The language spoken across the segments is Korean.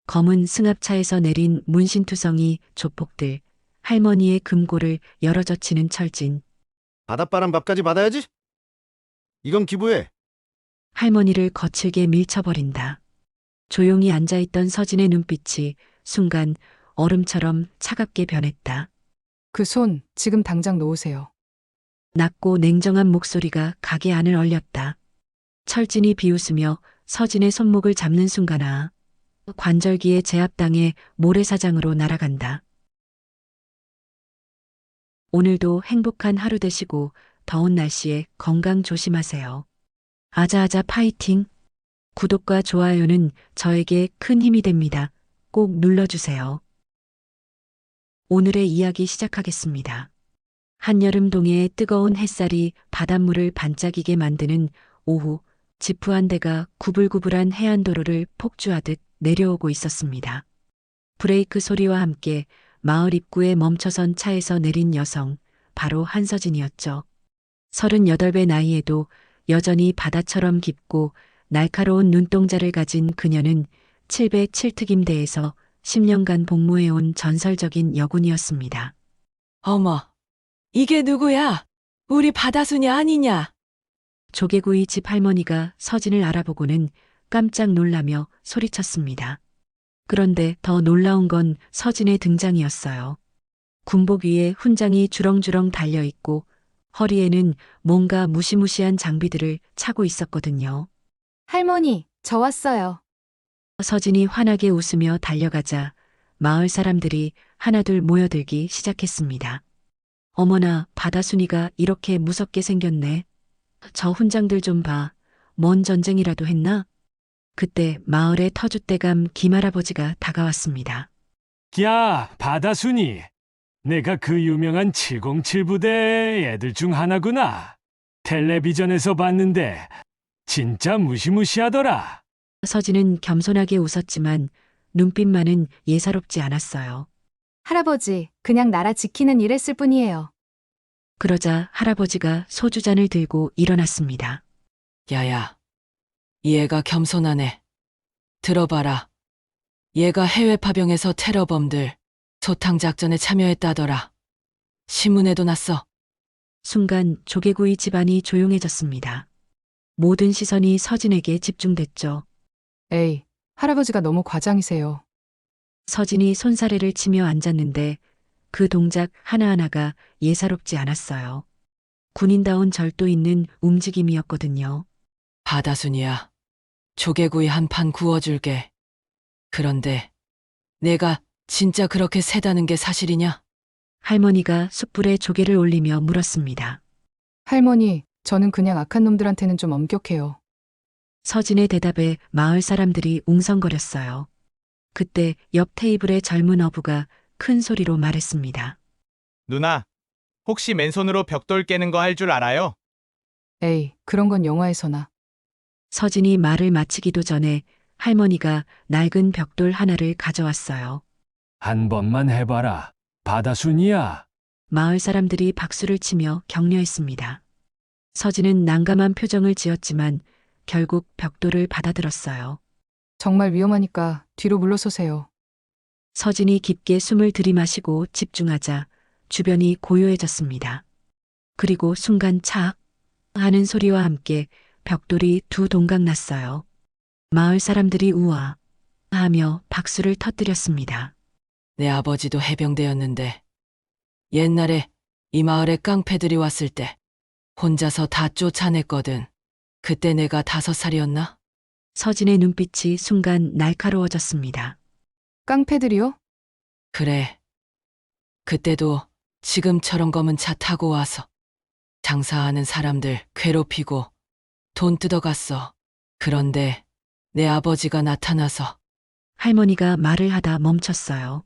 검은 승합차에서 내린 문신투성이 조폭들, 할머니의 금고를 열어젖히는 철진, 바닷바람 밥까지 받아야지. 이건 기부해. 할머니를 거칠게 밀쳐버린다. 조용히 앉아있던 서진의 눈빛이 순간 얼음처럼 차갑게 변했다. 그 손 지금 당장 놓으세요. 낮고 냉정한 목소리가 가게 안을 얼렸다. 철진이 비웃으며 서진의 손목을 잡는 순간 관절기에 제압당해 모래사장으로 날아간다. 오늘도 행복한 하루 되시고 더운 날씨에 건강 조심하세요. 아자아자 파이팅! 구독과 좋아요는 저에게 큰 힘이 됩니다. 꼭 눌러주세요. 오늘의 이야기 시작하겠습니다. 한여름 동해의 뜨거운 햇살이 바닷물을 반짝이게 만드는 오후, 지프 한 대가 구불구불한 해안도로를 폭주하듯 내려오고 있었습니다. 브레이크 소리와 함께 마을 입구에 멈춰선 차에서 내린 여성, 바로 한서진이었죠. 38배 나이에도 여전히 바다처럼 깊고 날카로운 눈동자를 가진 그녀는 707특임대에서 10년간 복무해온 전설적인 여군이었습니다. 어머, 이게 누구야? 우리 바다순이 아니냐? 조개구이 집 할머니가 서진을 알아보고는 깜짝 놀라며 소리쳤습니다. 그런데 더 놀라운 건 서진의 등장이었어요. 군복 위에 훈장이 주렁주렁 달려있고 허리에는 뭔가 무시무시한 장비들을 차고 있었거든요. 할머니, 저 왔어요. 서진이 환하게 웃으며 달려가자 마을 사람들이 하나둘 모여들기 시작했습니다. 어머나, 바다순이가 이렇게 무섭게 생겼네. 저 훈장들 좀 봐. 뭔 전쟁이라도 했나? 그때 마을의 터줏대감 김할아버지가 다가왔습니다. 야, 바다순이. 내가 그 유명한 707 부대의 애들 중 하나구나. 텔레비전에서 봤는데 진짜 무시무시하더라. 서진은 겸손하게 웃었지만 눈빛만은 예사롭지 않았어요. 할아버지, 그냥 나라 지키는 일 했을 뿐이에요. 그러자 할아버지가 소주잔을 들고 일어났습니다. 야야, 얘가 겸손하네. 들어봐라. 얘가 해외 파병에서 테러범들 소탕작전에 참여했다더라. 신문에도 났어. 순간 조개구이 집안이 조용해졌습니다. 모든 시선이 서진에게 집중됐죠. 에이, 할아버지가 너무 과장이세요. 서진이 손사래를 치며 앉았는데 그 동작 하나하나가 예사롭지 않았어요. 군인다운 절도 있는 움직임이었거든요. 바다순이야. 조개구이 한 판 구워줄게. 그런데 내가 진짜 그렇게 세다는 게 사실이냐? 할머니가 숯불에 조개를 올리며 물었습니다. 할머니, 저는 그냥 악한 놈들한테는 좀 엄격해요. 서진의 대답에 마을 사람들이 웅성거렸어요. 그때 옆 테이블의 젊은 어부가 큰 소리로 말했습니다. 누나, 혹시 맨손으로 벽돌 깨는 거 할 줄 알아요? 에이, 그런 건 영화에서나. 서진이 말을 마치기도 전에 할머니가 낡은 벽돌 하나를 가져왔어요. 한 번만 해봐라. 바다순이야. 마을 사람들이 박수를 치며 격려했습니다. 서진은 난감한 표정을 지었지만 결국 벽돌을 받아들었어요. 정말 위험하니까 뒤로 물러서세요. 서진이 깊게 숨을 들이마시고 집중하자 주변이 고요해졌습니다. 그리고 순간 착 하는 소리와 함께 벽돌이 두 동강 났어요. 마을 사람들이 우와 하며 박수를 터뜨렸습니다. 내 아버지도 해병대였는데 옛날에 이 마을에 깡패들이 왔을 때 혼자서 다 쫓아냈거든. 그때 내가 5살이었나? 서진의 눈빛이 순간 날카로워졌습니다. 깡패들이요? 그래. 그때도 지금처럼 검은 차 타고 와서 장사하는 사람들 괴롭히고 돈 뜯어갔어. 그런데 내 아버지가 나타나서 할머니가 말을 하다 멈췄어요.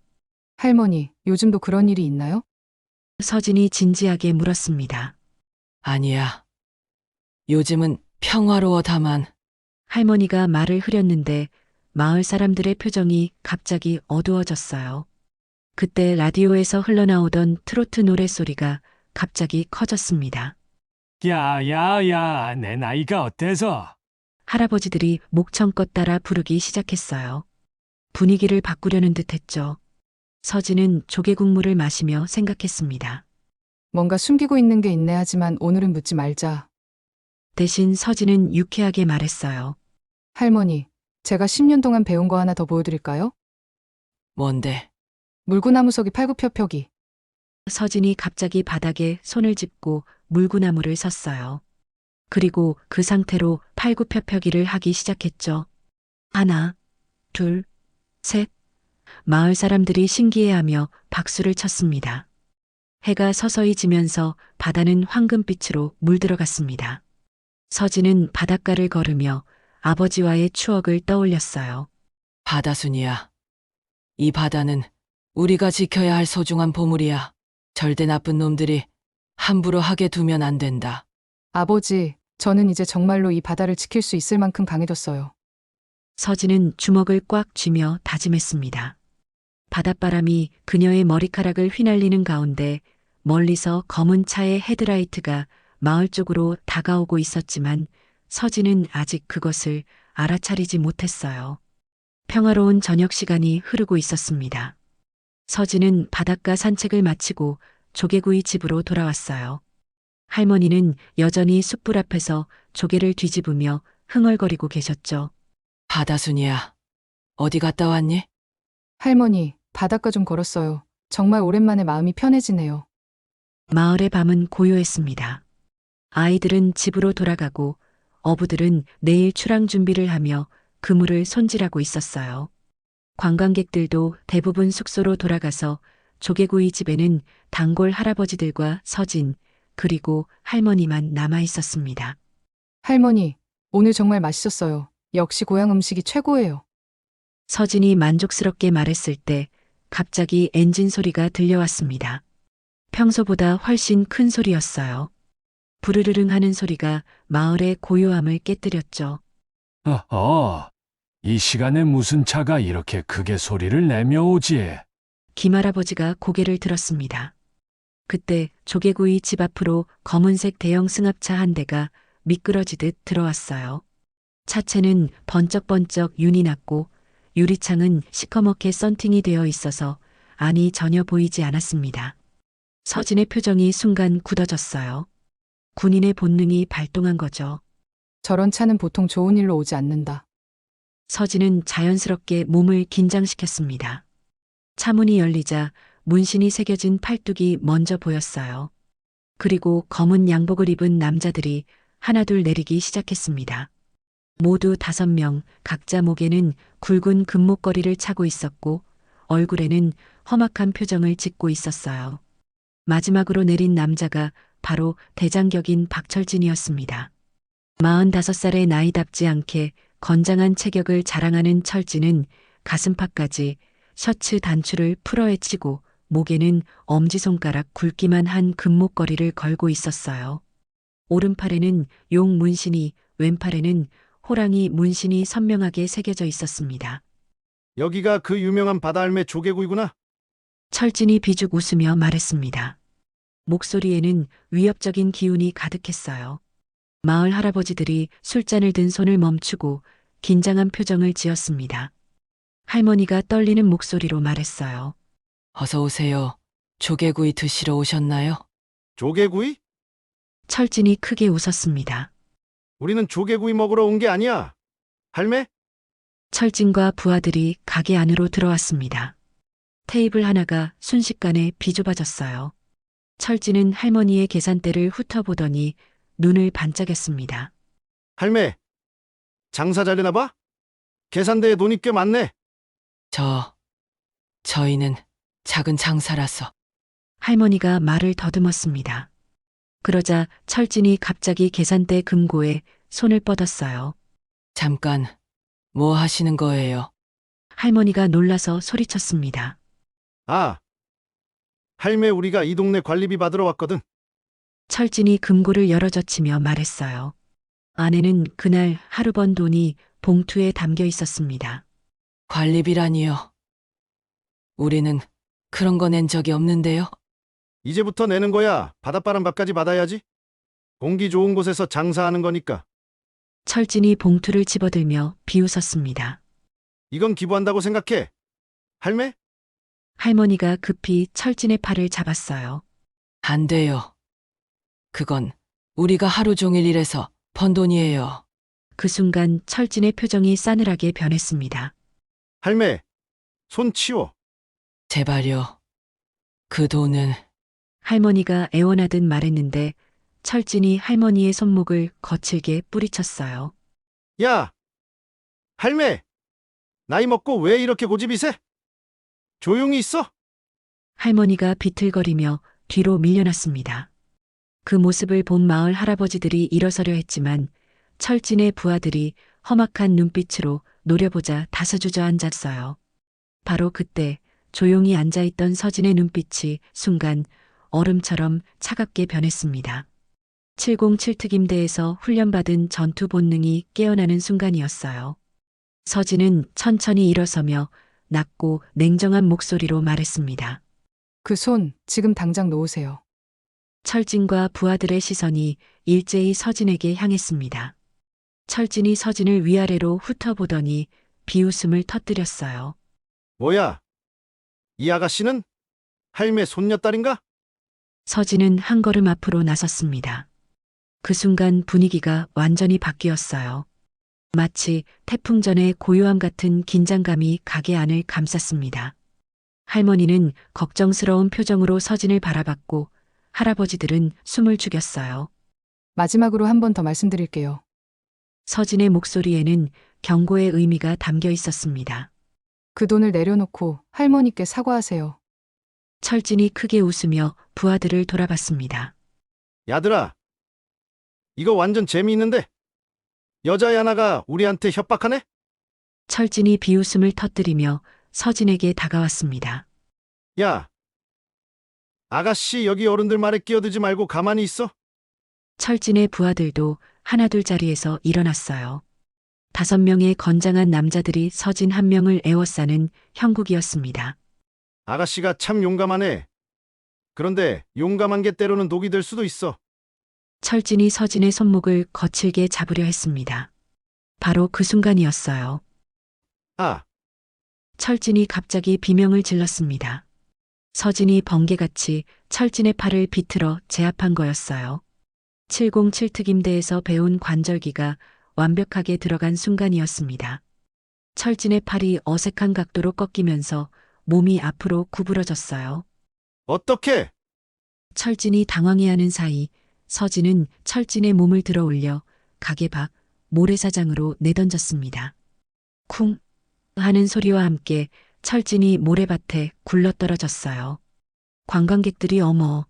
할머니, 요즘도 그런 일이 있나요? 서진이 진지하게 물었습니다. 아니야. 요즘은 평화로워 다만 할머니가 말을 흐렸는데 마을 사람들의 표정이 갑자기 어두워졌어요. 그때 라디오에서 흘러나오던 트로트 노랫소리가 갑자기 커졌습니다. 야야야, 내 나이가 어때서? 할아버지들이 목청껏 따라 부르기 시작했어요. 분위기를 바꾸려는 듯 했죠. 서진은 조개국물을 마시며 생각했습니다. 뭔가 숨기고 있는 게 있네 하지만 오늘은 묻지 말자. 대신 서진은 유쾌하게 말했어요. 할머니, 제가 10년 동안 배운 거 하나 더 보여드릴까요? 뭔데? 물구나무서기 팔굽혀펴기. 서진이 갑자기 바닥에 손을 짚고 물구나무를 섰어요. 그리고 그 상태로 팔굽혀펴기를 하기 시작했죠. 하나, 둘, 셋. 마을 사람들이 신기해하며 박수를 쳤습니다. 해가 서서히 지면서 바다는 황금빛으로 물들어갔습니다. 서진은 바닷가를 걸으며 아버지와의 추억을 떠올렸어요. 바다순이야. 이 바다는 우리가 지켜야 할 소중한 보물이야. 절대 나쁜 놈들이 함부로 하게 두면 안 된다. 아버지, 저는 이제 정말로 이 바다를 지킬 수 있을 만큼 강해졌어요. 서진은 주먹을 꽉 쥐며 다짐했습니다. 바닷바람이 그녀의 머리카락을 휘날리는 가운데 멀리서 검은 차의 헤드라이트가 마을 쪽으로 다가오고 있었지만 서진은 아직 그것을 알아차리지 못했어요. 평화로운 저녁 시간이 흐르고 있었습니다. 서진은 바닷가 산책을 마치고 조개구이 집으로 돌아왔어요. 할머니는 여전히 숯불 앞에서 조개를 뒤집으며 흥얼거리고 계셨죠. 바다순이야. 어디 갔다 왔니? 할머니, 바닷가 좀 걸었어요. 정말 오랜만에 마음이 편해지네요. 마을의 밤은 고요했습니다. 아이들은 집으로 돌아가고 어부들은 내일 출항 준비를 하며 그물을 손질하고 있었어요. 관광객들도 대부분 숙소로 돌아가서 조개구이 집에는 단골 할아버지들과 서진, 그리고 할머니만 남아 있었습니다. 할머니, 오늘 정말 맛있었어요. 역시 고향 음식이 최고예요. 서진이 만족스럽게 말했을 때 갑자기 엔진 소리가 들려왔습니다. 평소보다 훨씬 큰 소리였어요. 부르르릉 하는 소리가 마을의 고요함을 깨뜨렸죠. 이 시간에 무슨 차가 이렇게 크게 소리를 내며 오지? 김할아버지가 고개를 들었습니다. 그때 조개구이 집 앞으로 검은색 대형 승합차 한 대가 미끄러지듯 들어왔어요. 차체는 번쩍번쩍 윤이 났고 유리창은 시커멓게 썬팅이 되어 있어서 안이 전혀 보이지 않았습니다. 서진의 표정이 순간 굳어졌어요. 군인의 본능이 발동한 거죠. 저런 차는 보통 좋은 일로 오지 않는다. 서진은 자연스럽게 몸을 긴장시켰습니다. 차문이 열리자 문신이 새겨진 팔뚝이 먼저 보였어요. 그리고 검은 양복을 입은 남자들이 하나둘 내리기 시작했습니다. 모두 5명, 각자 목에는 굵은 금목걸이를 차고 있었고 얼굴에는 험악한 표정을 짓고 있었어요. 마지막으로 내린 남자가 바로 대장격인 박철진이었습니다. 45살의 나이답지 않게 건장한 체격을 자랑하는 철진은 가슴팍까지 셔츠 단추를 풀어헤치고 목에는 엄지손가락 굵기만 한 금목걸이를 걸고 있었어요. 오른팔에는 용 문신이, 왼팔에는 호랑이 문신이 선명하게 새겨져 있었습니다. 여기가 그 유명한 바다알매 조개구이구나. 철진이 비죽 웃으며 말했습니다. 목소리에는 위협적인 기운이 가득했어요. 마을 할아버지들이 술잔을 든 손을 멈추고 긴장한 표정을 지었습니다. 할머니가 떨리는 목소리로 말했어요. 어서 오세요. 조개구이 드시러 오셨나요? 조개구이? 철진이 크게 웃었습니다. 우리는 조개구이 먹으러 온 게 아니야. 할매? 철진과 부하들이 가게 안으로 들어왔습니다. 테이블 하나가 순식간에 비좁아졌어요. 철진은 할머니의 계산대를 훑어보더니 눈을 반짝였습니다. 할매, 장사 잘되나 봐? 계산대에 돈이 꽤 많네. 저희는 작은 장사라서. 할머니가 말을 더듬었습니다. 그러자 철진이 갑자기 계산대 금고에 손을 뻗었어요. 잠깐, 뭐 하시는 거예요? 할머니가 놀라서 소리쳤습니다. 아, 할매 우리가 이 동네 관리비 받으러 왔거든. 철진이 금고를 열어젖히며 말했어요. 안에는 그날 하루 번 돈이 봉투에 담겨 있었습니다. 관리비라니요. 우리는 그런 거 낸 적이 없는데요. 이제부터 내는 거야. 바닷바람 밥까지 받아야지. 공기 좋은 곳에서 장사하는 거니까. 철진이 봉투를 집어들며 비웃었습니다. 이건 기부한다고 생각해. 할매? 할머니가 급히 철진의 팔을 잡았어요. 안 돼요. 그건 우리가 하루 종일 일해서 번 돈이에요. 그 순간 철진의 표정이 싸늘하게 변했습니다. 할매, 손 치워. 제발요. 그 돈은 할머니가 애원하듯 말했는데 철진이 할머니의 손목을 거칠게 뿌리쳤어요. 야! 할매! 나이 먹고 왜 이렇게 고집이 세? 조용히 있어? 할머니가 비틀거리며 뒤로 밀려났습니다. 그 모습을 본 마을 할아버지들이 일어서려 했지만 철진의 부하들이 험악한 눈빛으로 노려보자 다사주저앉았어요. 바로 그때 조용히 앉아있던 서진의 눈빛이 순간 얼음처럼 차갑게 변했습니다. 707특임대에서 훈련받은 전투 본능이 깨어나는 순간이었어요. 서진은 천천히 일어서며 낮고 냉정한 목소리로 말했습니다. 그 손 지금 당장 놓으세요. 철진과 부하들의 시선이 일제히 서진에게 향했습니다. 철진이 서진을 위아래로 훑어보더니 비웃음을 터뜨렸어요. 뭐야? 이 아가씨는? 할매 손녀딸인가? 서진은 한 걸음 앞으로 나섰습니다. 그 순간 분위기가 완전히 바뀌었어요. 마치 태풍 전의 고요함 같은 긴장감이 가게 안을 감쌌습니다. 할머니는 걱정스러운 표정으로 서진을 바라봤고 할아버지들은 숨을 죽였어요. 마지막으로 한 번 더 말씀드릴게요. 서진의 목소리에는 경고의 의미가 담겨 있었습니다. 그 돈을 내려놓고 할머니께 사과하세요. 철진이 크게 웃으며 부하들을 돌아봤습니다. 야들아, 이거 완전 재미있는데? 여자애 하나가 우리한테 협박하네? 철진이 비웃음을 터뜨리며 서진에게 다가왔습니다. 야, 아가씨 여기 어른들 말에 끼어들지 말고 가만히 있어. 철진의 부하들도 하나둘 자리에서 일어났어요. 5명의 건장한 남자들이 서진 한 명을 에워싸는 형국이었습니다. 아가씨가 참 용감하네. 그런데 용감한 게 때로는 독이 될 수도 있어. 철진이 서진의 손목을 거칠게 잡으려 했습니다. 바로 그 순간이었어요. 아, 철진이 갑자기 비명을 질렀습니다. 서진이 번개같이 철진의 팔을 비틀어 제압한 거였어요. 707특임대에서 배운 관절기가 완벽하게 들어간 순간이었습니다. 철진의 팔이 어색한 각도로 꺾이면서 몸이 앞으로 구부러졌어요. 어떻게? 철진이 당황해하는 사이 서진은 철진의 몸을 들어 올려 가게 밖 모래사장으로 내던졌습니다. 쿵 하는 소리와 함께 철진이 모래밭에 굴러떨어졌어요. 관광객들이 어머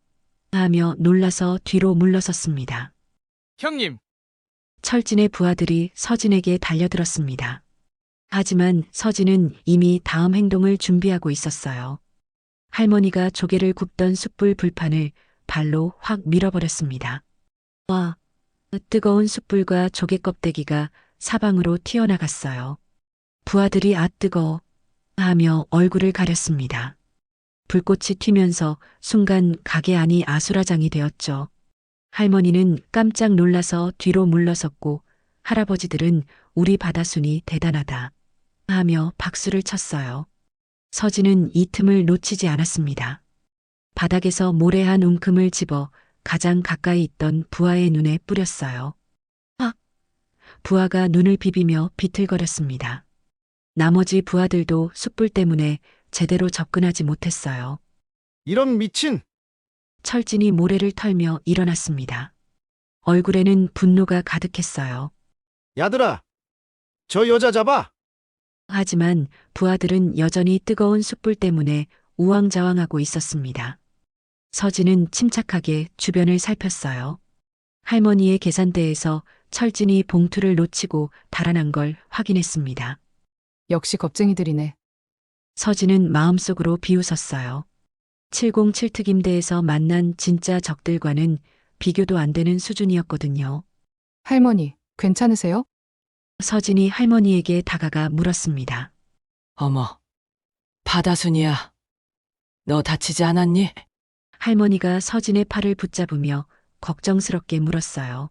하며 놀라서 뒤로 물러섰습니다. 형님, 철진의 부하들이 서진에게 달려들었습니다. 하지만 서진은 이미 다음 행동을 준비하고 있었어요. 할머니가 조개를 굽던 숯불 불판을 발로 확 밀어버렸습니다. 와, 뜨거운 숯불과 조개 껍데기가 사방으로 튀어나갔어요. 부하들이 아 뜨거워 하며 얼굴을 가렸습니다. 불꽃이 튀면서 순간 가게 안이 아수라장이 되었죠. 할머니는 깜짝 놀라서 뒤로 물러섰고 할아버지들은 우리 바다순이 대단하다 하며 박수를 쳤어요. 서진은 이 틈을 놓치지 않았습니다. 바닥에서 모래한 웅큼을 집어 가장 가까이 있던 부하의 눈에 뿌렸어요. 아! 부하가 눈을 비비며 비틀거렸습니다. 나머지 부하들도 숯불 때문에 제대로 접근하지 못했어요. 이런 미친! 철진이 모래를 털며 일어났습니다. 얼굴에는 분노가 가득했어요. 야들아, 저 여자 잡아! 하지만 부하들은 여전히 뜨거운 숯불 때문에 우왕좌왕하고 있었습니다. 서진은 침착하게 주변을 살폈어요. 할머니의 계산대에서 철진이 봉투를 놓치고 달아난 걸 확인했습니다. 역시 겁쟁이들이네. 서진은 마음속으로 비웃었어요. 707특임대에서 만난 진짜 적들과는 비교도 안 되는 수준이었거든요. 할머니, 괜찮으세요? 서진이 할머니에게 다가가 물었습니다. 어머, 바다순이야. 너 다치지 않았니? 할머니가 서진의 팔을 붙잡으며 걱정스럽게 물었어요.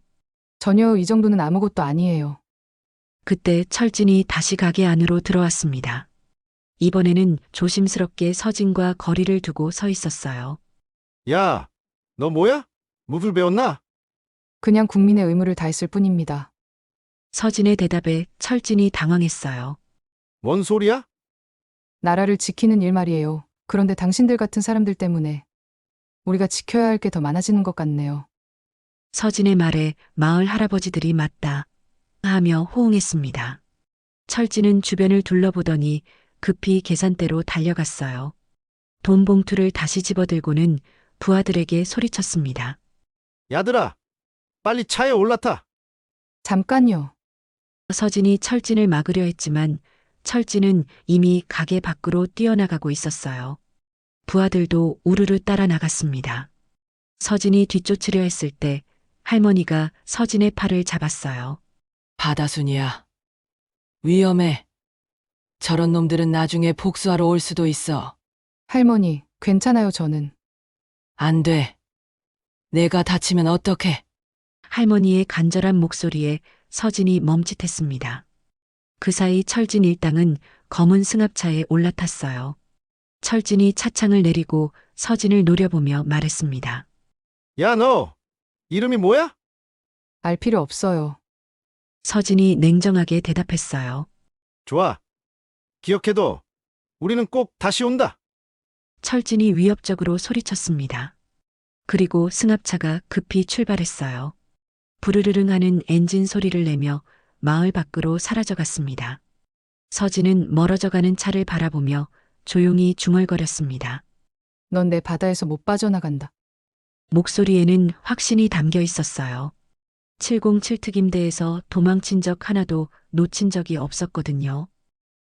전혀 이 정도는 아무것도 아니에요. 그때 철진이 다시 가게 안으로 들어왔습니다. 이번에는 조심스럽게 서진과 거리를 두고 서 있었어요. 야, 너 뭐야? 무술 배웠나? 그냥 국민의 의무를 다했을 뿐입니다. 서진의 대답에 철진이 당황했어요. 뭔 소리야? 나라를 지키는 일 말이에요. 그런데 당신들 같은 사람들 때문에 우리가 지켜야 할 게 더 많아지는 것 같네요. 서진의 말에 마을 할아버지들이 맞다 하며 호응했습니다. 철진은 주변을 둘러보더니 급히 계산대로 달려갔어요. 돈 봉투를 다시 집어들고는 부하들에게 소리쳤습니다. 야들아, 빨리 차에 올라타. 잠깐요. 서진이 철진을 막으려 했지만 철진은 이미 가게 밖으로 뛰어나가고 있었어요. 부하들도 우르르 따라 나갔습니다. 서진이 뒤쫓으려 했을 때 할머니가 서진의 팔을 잡았어요. 바다순이야. 위험해. 저런 놈들은 나중에 복수하러 올 수도 있어. 할머니, 괜찮아요, 저는. 안 돼. 내가 다치면 어떡해? 할머니의 간절한 목소리에 서진이 멈칫했습니다. 그 사이 철진 일당은 검은 승합차에 올라탔어요. 철진이 차창을 내리고 서진을 노려보며 말했습니다. 야, 너 이름이 뭐야? 알 필요 없어요. 서진이 냉정하게 대답했어요. 좋아. 기억해둬. 우리는 꼭 다시 온다. 철진이 위협적으로 소리쳤습니다. 그리고 승합차가 급히 출발했어요. 부르르릉 하는 엔진 소리를 내며 마을 밖으로 사라져갔습니다. 서진은 멀어져가는 차를 바라보며 조용히 중얼거렸습니다. 넌 내 바다에서 못 빠져나간다. 목소리에는 확신이 담겨 있었어요. 707 특임대에서 도망친 적 하나도 놓친 적이 없었거든요.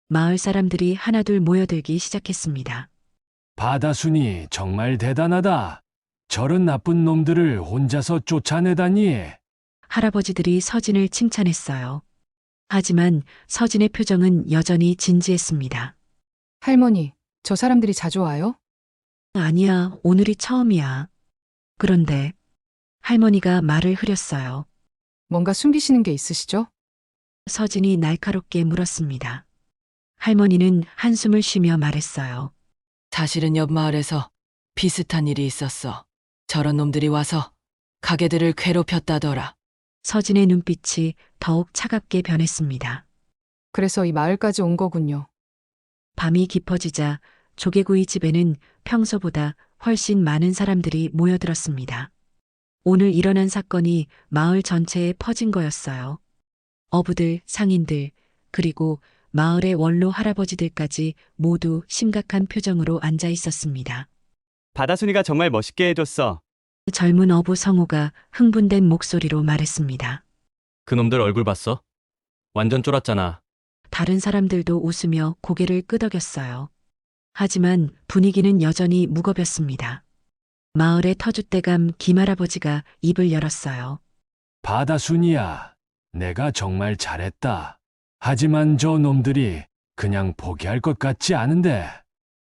마을 사람들이 하나둘 모여들기 시작했습니다. 바다순이 정말 대단하다. 저런 나쁜 놈들을 혼자서 쫓아내다니. 할아버지들이 서진을 칭찬했어요. 하지만 서진의 표정은 여전히 진지했습니다. 할머니, 저 사람들이 자주 와요? 아니야, 오늘이 처음이야. 그런데 할머니가 말을 흐렸어요. 뭔가 숨기시는 게 있으시죠? 서진이 날카롭게 물었습니다. 할머니는 한숨을 쉬며 말했어요. 사실은 옆 마을에서 비슷한 일이 있었어. 저런 놈들이 와서 가게들을 괴롭혔다더라. 서진의 눈빛이 더욱 차갑게 변했습니다. 그래서 이 마을까지 온 거군요. 밤이 깊어지자 조개구이 집에는 평소보다 훨씬 많은 사람들이 모여들었습니다. 오늘 일어난 사건이 마을 전체에 퍼진 거였어요. 어부들, 상인들, 그리고 마을의 원로 할아버지들까지 모두 심각한 표정으로 앉아 있었습니다. 바다순이가 정말 멋있게 해줬어. 젊은 어부 성우가 흥분된 목소리로 말했습니다. 그놈들 얼굴 봤어? 완전 쫄았잖아. 다른 사람들도 웃으며 고개를 끄덕였어요. 하지만 분위기는 여전히 무겁였습니다. 마을의 터줏대감 김할아버지가 입을 열었어요. 바다순이야, 내가 정말 잘했다. 하지만 저 놈들이 그냥 포기할 것 같지 않은데.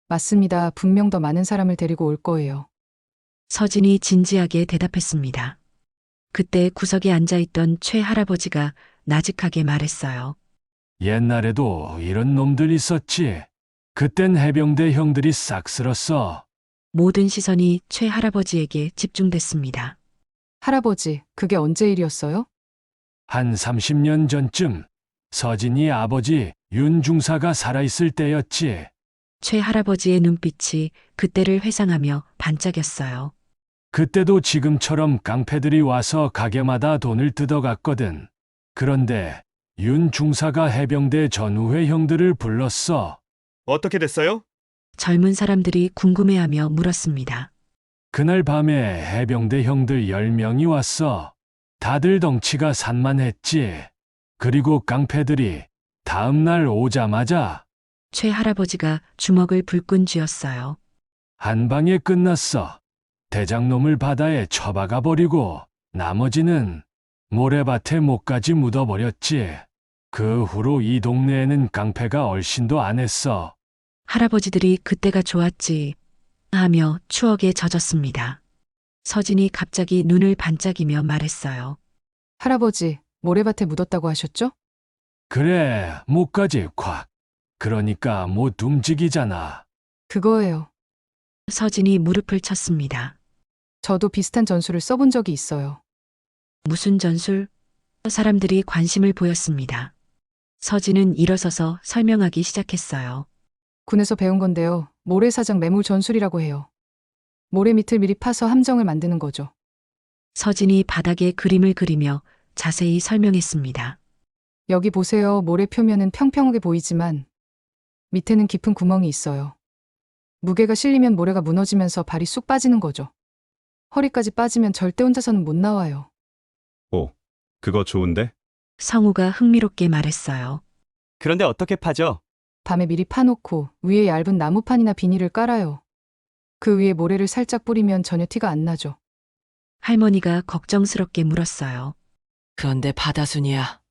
맞습니다. 분명 더 많은 사람을 데리고 올 거예요. 서진이 진지하게 대답했습니다. 그때 구석에 앉아있던 최 할아버지가 나직하게 말했어요. 옛날에도 이런 놈들 있었지. 그땐 해병대 형들이 싹 쓸었어. 모든 시선이 최 할아버지에게 집중됐습니다. 할아버지, 그게 언제 일이었어요? 한 30년 전쯤 서진이 아버지 윤 중사가 살아있을 때였지. 최 할아버지의 눈빛이 그때를 회상하며 반짝였어요. 그때도 지금처럼 깡패들이 와서 가게마다 돈을 뜯어갔거든. 그런데 윤 중사가 해병대 전우회 형들을 불렀어. 어떻게 됐어요? 젊은 사람들이 궁금해하며 물었습니다. 그날 밤에 해병대 형들 10명이 왔어. 다들 덩치가 산만했지. 그리고 깡패들이 다음날 오자마자 최 할아버지가 주먹을 불끈 쥐었어요. 한 방에 끝났어. 대장놈을 바다에 처박아 버리고 나머지는 모래밭에 목까지 묻어버렸지. 그 후로 이 동네에는 깡패가 얼씬도 안 했어. 할아버지들이 그때가 좋았지 하며 추억에 젖었습니다. 서진이 갑자기 눈을 반짝이며 말했어요. 할아버지, 모래밭에 묻었다고 하셨죠? 그래, 목까지 콱. 그러니까 못 움직이잖아. 그거예요. 서진이 무릎을 쳤습니다. 저도 비슷한 전술을 써본 적이 있어요. 무슨 전술? 사람들이 관심을 보였습니다. 서진은 일어서서 설명하기 시작했어요. 군에서 배운 건데요. 모래사장 매몰 전술이라고 해요. 모래 밑을 미리 파서 함정을 만드는 거죠. 서진이 바닥에 그림을 그리며 자세히 설명했습니다. 여기 보세요. 모래 표면은 평평하게 보이지만 밑에는 깊은 구멍이 있어요. 무게가 실리면 모래가 무너지면서 발이 쑥 빠지는 거죠. 허리까지 빠지면 절대 혼자서는 못 나와요. 오, 그거 좋은데? 성우가 흥미롭게 말했어요. 그런데 어떻게 파죠? 밤에 미리 파놓고 위에 얇은 나무판이나 비닐을 깔아요. 그 위에 모래를 살짝 뿌리면 전혀 티가 안 나죠. 할머니가 걱정스럽게 물었어요. 그런데 바다순이야.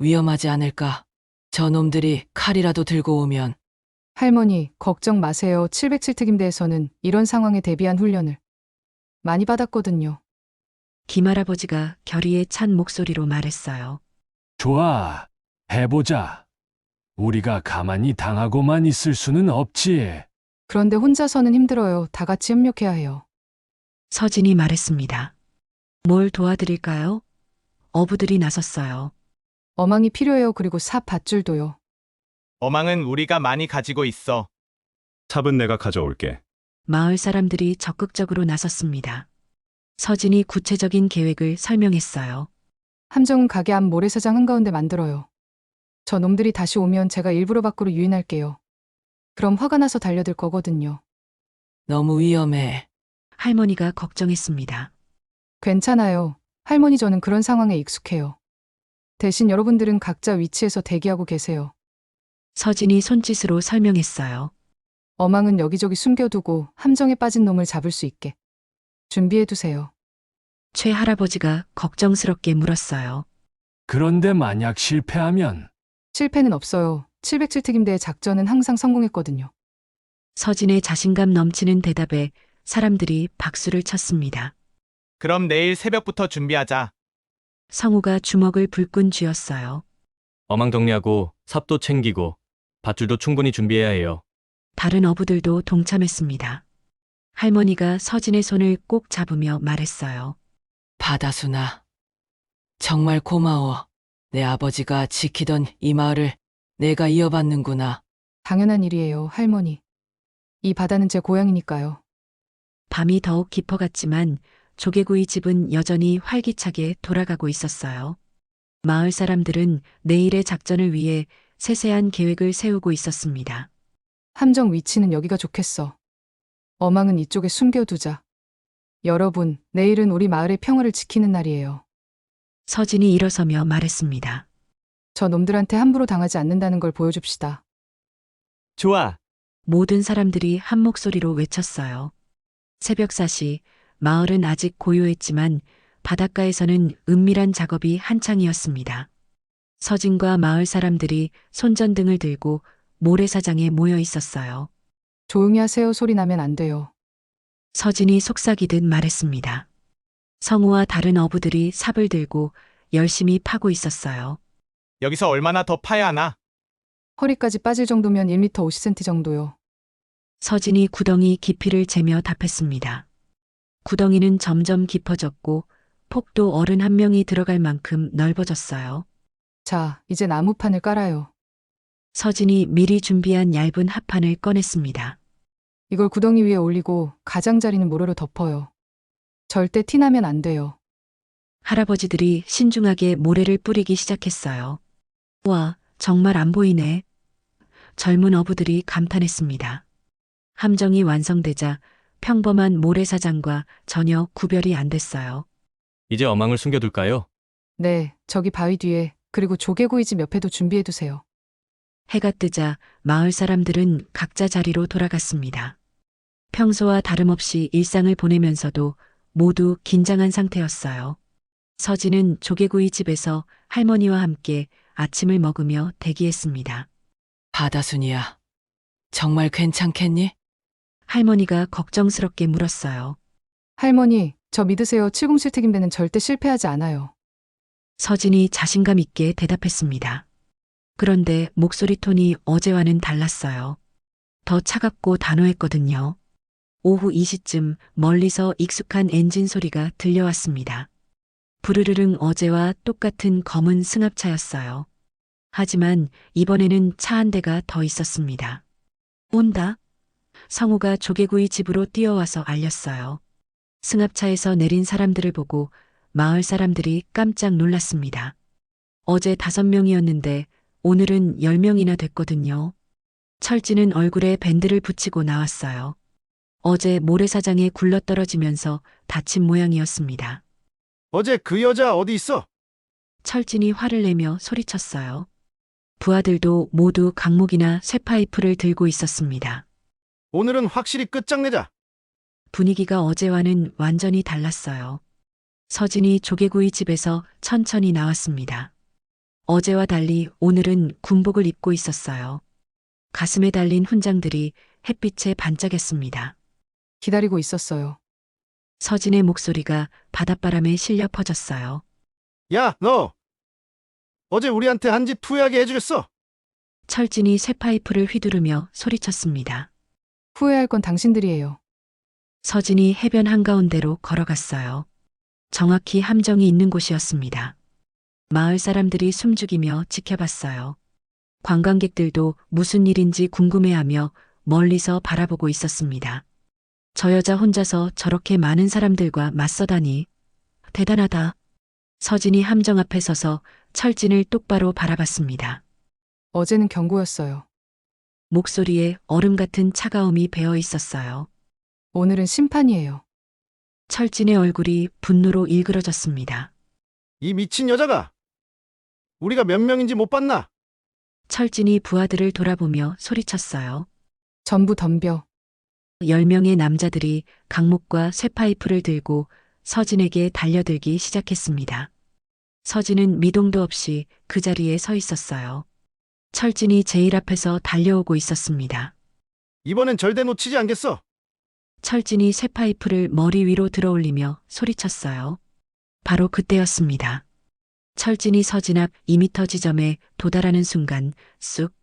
위험하지 않을까? 저놈들이 칼이라도 들고 오면. 할머니, 걱정 마세요. 707특임대에서는 이런 상황에 대비한 훈련을 많이 받았거든요. 김할아버지가 결의에 찬 목소리로 말했어요. 좋아, 해보자. 우리가 가만히 당하고만 있을 수는 없지. 그런데 혼자서는 힘들어요. 다 같이 협력해야 해요. 서진이 말했습니다. 뭘 도와드릴까요? 어부들이 나섰어요. 어망이 필요해요. 그리고 삽 밧줄도요. 어망은 우리가 많이 가지고 있어. 삽은 내가 가져올게. 마을 사람들이 적극적으로 나섰습니다. 서진이 구체적인 계획을 설명했어요. 함정은 가게 앞 모래사장 한가운데 만들어요. 저 놈들이 다시 오면 제가 일부러 밖으로 유인할게요. 그럼 화가 나서 달려들 거거든요. 너무 위험해. 할머니가 걱정했습니다. 괜찮아요. 할머니 저는 그런 상황에 익숙해요. 대신 여러분들은 각자 위치에서 대기하고 계세요. 서진이 손짓으로 설명했어요. 어망은 여기저기 숨겨두고 함정에 빠진 놈을 잡을 수 있게 준비해두세요. 최 할아버지가 걱정스럽게 물었어요. 그런데 만약 실패하면 실패는 없어요. 707특임대의 작전은 항상 성공했거든요. 서진의 자신감 넘치는 대답에 사람들이 박수를 쳤습니다. 그럼 내일 새벽부터 준비하자. 성우가 주먹을 불끈 쥐었어요. 어망 정리하고 삽도 챙기고 밧줄도 충분히 준비해야 해요. 다른 어부들도 동참했습니다. 할머니가 서진의 손을 꼭 잡으며 말했어요. 바다순아. 정말 고마워. 내 아버지가 지키던 이 마을을 내가 이어받는구나. 당연한 일이에요, 할머니. 이 바다는 제 고향이니까요. 밤이 더욱 깊어갔지만 조개구이 집은 여전히 활기차게 돌아가고 있었어요. 마을 사람들은 내일의 작전을 위해 세세한 계획을 세우고 있었습니다. 함정 위치는 여기가 좋겠어. 어망은 이쪽에 숨겨두자. 여러분, 내일은 우리 마을의 평화를 지키는 날이에요. 서진이 일어서며 말했습니다. 저 놈들한테 함부로 당하지 않는다는 걸 보여줍시다. 좋아. 모든 사람들이 한 목소리로 외쳤어요. 새벽 4시, 마을은 아직 고요했지만 바닷가에서는 은밀한 작업이 한창이었습니다. 서진과 마을 사람들이 손전등을 들고 모래사장에 모여 있었어요. 조용히 하세요. 소리 나면 안 돼요. 서진이 속삭이듯 말했습니다. 성우와 다른 어부들이 삽을 들고 열심히 파고 있었어요. 여기서 얼마나 더 파야 하나? 허리까지 빠질 정도면 1m 50cm 정도요. 서진이 구덩이 깊이를 재며 답했습니다. 구덩이는 점점 깊어졌고 폭도 어른 한 명이 들어갈 만큼 넓어졌어요. 자, 이제 나무판을 깔아요. 서진이 미리 준비한 얇은 합판을 꺼냈습니다. 이걸 구덩이 위에 올리고 가장자리는 모래로 덮어요. 절대 티나면 안 돼요. 할아버지들이 신중하게 모래를 뿌리기 시작했어요. 와, 정말 안 보이네. 젊은 어부들이 감탄했습니다. 함정이 완성되자 평범한 모래사장과 전혀 구별이 안 됐어요. 이제 어망을 숨겨둘까요? 네, 저기 바위 뒤에, 그리고 조개구이집 옆에도 준비해두세요. 해가 뜨자 마을 사람들은 각자 자리로 돌아갔습니다. 평소와 다름없이 일상을 보내면서도 모두 긴장한 상태였어요. 서진은 조개구이 집에서 할머니와 함께 아침을 먹으며 대기했습니다. 바다순이야. 정말 괜찮겠니? 할머니가 걱정스럽게 물었어요. 할머니, 저 믿으세요. 707특임대는 절대 실패하지 않아요. 서진이 자신감 있게 대답했습니다. 그런데 목소리 톤이 어제와는 달랐어요. 더 차갑고 단호했거든요. 오후 2시쯤 멀리서 익숙한 엔진 소리가 들려왔습니다. 부르르릉 어제와 똑같은 검은 승합차였어요. 하지만 이번에는 차 한 대가 더 있었습니다. 온다. 성우가 조개구이 집으로 뛰어와서 알렸어요. 승합차에서 내린 사람들을 보고 마을 사람들이 깜짝 놀랐습니다. 어제 5명이었는데 오늘은 10명이나 됐거든요. 철진은 얼굴에 밴드를 붙이고 나왔어요. 어제 모래사장에 굴러떨어지면서 다친 모양이었습니다. 어제 그 여자 어디 있어? 철진이 화를 내며 소리쳤어요. 부하들도 모두 강목이나 쇠파이프를 들고 있었습니다. 오늘은 확실히 끝장내자. 분위기가 어제와는 완전히 달랐어요. 서진이 조개구이 집에서 천천히 나왔습니다. 어제와 달리 오늘은 군복을 입고 있었어요. 가슴에 달린 훈장들이 햇빛에 반짝였습니다. 기다리고 있었어요. 서진의 목소리가 바닷바람에 실려 퍼졌어요. 야, 너! 어제 우리한테 한 짓 후회하게 해주겠어. 철진이 쇠파이프를 휘두르며 소리쳤습니다. 후회할 건 당신들이에요. 서진이 해변 한가운데로 걸어갔어요. 정확히 함정이 있는 곳이었습니다. 마을 사람들이 숨죽이며 지켜봤어요. 관광객들도 무슨 일인지 궁금해하며 멀리서 바라보고 있었습니다. 저 여자 혼자서 저렇게 많은 사람들과 맞서다니 대단하다. 서진이 함정 앞에 서서 철진을 똑바로 바라봤습니다. 어제는 경고였어요. 목소리에 얼음 같은 차가움이 배어 있었어요. 오늘은 심판이에요. 철진의 얼굴이 분노로 일그러졌습니다. 이 미친 여자가! 우리가 몇 명인지 못 봤나? 철진이 부하들을 돌아보며 소리쳤어요. 전부 덤벼. 10명의 남자들이 강목과 쇠파이프를 들고 서진에게 달려들기 시작했습니다. 서진은 미동도 없이 그 자리에 서 있었어요. 철진이 제일 앞에서 달려오고 있었습니다. 이번엔 절대 놓치지 않겠어. 철진이 쇠파이프를 머리 위로 들어올리며 소리쳤어요. 바로 그때였습니다. 철진이 서진 앞 2미터 지점에 도달하는 순간 쑥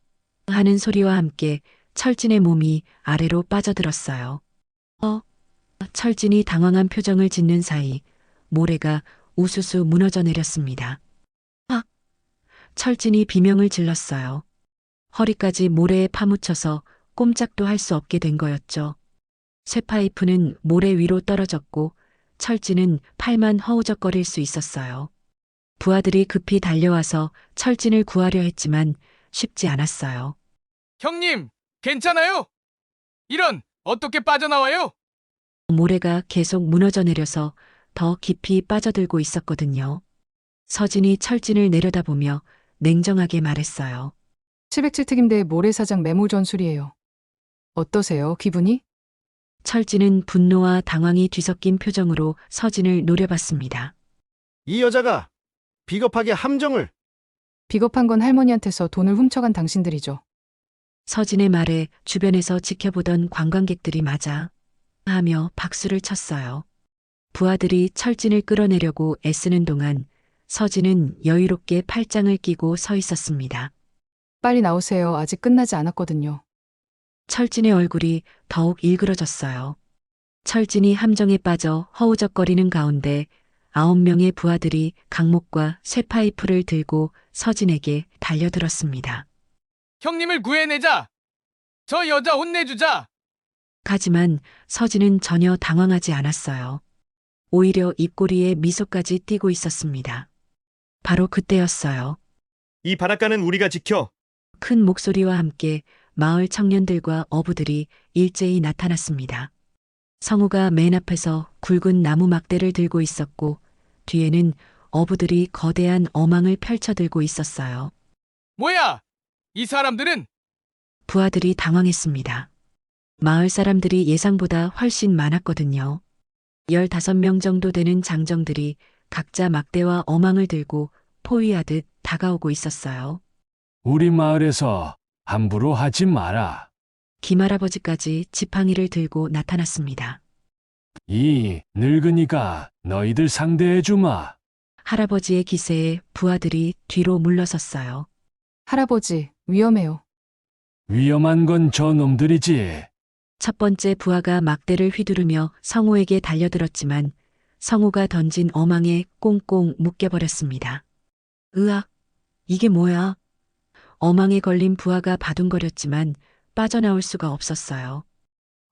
하는 소리와 함께 철진의 몸이 아래로 빠져들었어요. 철진이 당황한 표정을 짓는 사이 모래가 우수수 무너져 내렸습니다. 철진이 비명을 질렀어요. 허리까지 모래에 파묻혀서 꼼짝도 할 수 없게 된 거였죠. 쇠파이프는 모래 위로 떨어졌고 철진은 팔만 허우적거릴 수 있었어요. 부하들이 급히 달려와서 철진을 구하려 했지만 쉽지 않았어요. 형님, 괜찮아요? 이런, 어떻게 빠져나와요? 모래가 계속 무너져 내려서 더 깊이 빠져들고 있었거든요. 서진이 철진을 내려다보며 냉정하게 말했어요. 707특임대 모래사장 매몰 전술이에요. 어떠세요, 기분이? 철진은 분노와 당황이 뒤섞인 표정으로 서진을 노려봤습니다. 이 여자가 비겁하게 함정을! 비겁한 건 할머니한테서 돈을 훔쳐간 당신들이죠. 서진의 말에 주변에서 지켜보던 관광객들이 맞아 하며 박수를 쳤어요. 부하들이 철진을 끌어내려고 애쓰는 동안 서진은 여유롭게 팔짱을 끼고 서 있었습니다. 빨리 나오세요. 아직 끝나지 않았거든요. 철진의 얼굴이 더욱 일그러졌어요. 철진이 함정에 빠져 허우적거리는 가운데 9명의 부하들이 강목과 쇠파이프를 들고 서진에게 달려들었습니다. 형님을 구해내자! 저 여자 혼내주자! 하지만 서진은 전혀 당황하지 않았어요. 오히려 입꼬리에 미소까지 띠고 있었습니다. 바로 그때였어요. 이 바닷가는 우리가 지켜. 큰 목소리와 함께 마을 청년들과 어부들이 일제히 나타났습니다. 성우가 맨 앞에서 굵은 나무 막대를 들고 있었고 뒤에는 어부들이 거대한 어망을 펼쳐들고 있었어요. 뭐야? 이 사람들은? 부하들이 당황했습니다. 마을 사람들이 예상보다 훨씬 많았거든요. 15명 정도 되는 장정들이 각자 막대와 어망을 들고 포위하듯 다가오고 있었어요. 우리 마을에서 함부로 하지 마라. 김할아버지까지 지팡이를 들고 나타났습니다. 이 늙은이가 너희들 상대해 주마. 할아버지의 기세에 부하들이 뒤로 물러섰어요. 할아버지, 위험해요. 위험한 건 저 놈들이지. 첫 번째 부하가 막대를 휘두르며 성우에게 달려들었지만 성우가 던진 어망에 꽁꽁 묶여버렸습니다. 으악, 이게 뭐야? 어망에 걸린 부하가 바둥거렸지만 빠져나올 수가 없었어요.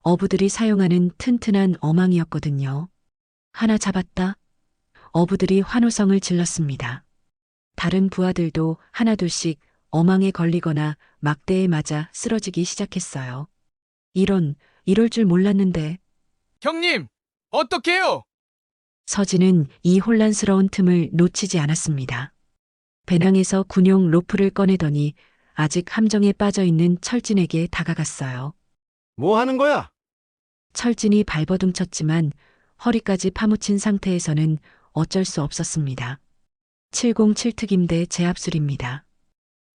어부들이 사용하는 튼튼한 어망이었거든요. 하나 잡았다. 어부들이 환호성을 질렀습니다. 다른 부하들도 하나둘씩 어망에 걸리거나 막대에 맞아 쓰러지기 시작했어요. 이럴 줄 몰랐는데. 형님, 어떡해요? 서진은 이 혼란스러운 틈을 놓치지 않았습니다. 배낭에서 군용 로프를 꺼내더니 아직 함정에 빠져 있는 철진에게 다가갔어요. 뭐 하는 거야? 철진이 발버둥 쳤지만 허리까지 파묻힌 상태에서는 어쩔 수 없었습니다. 707 특임대 제압술입니다.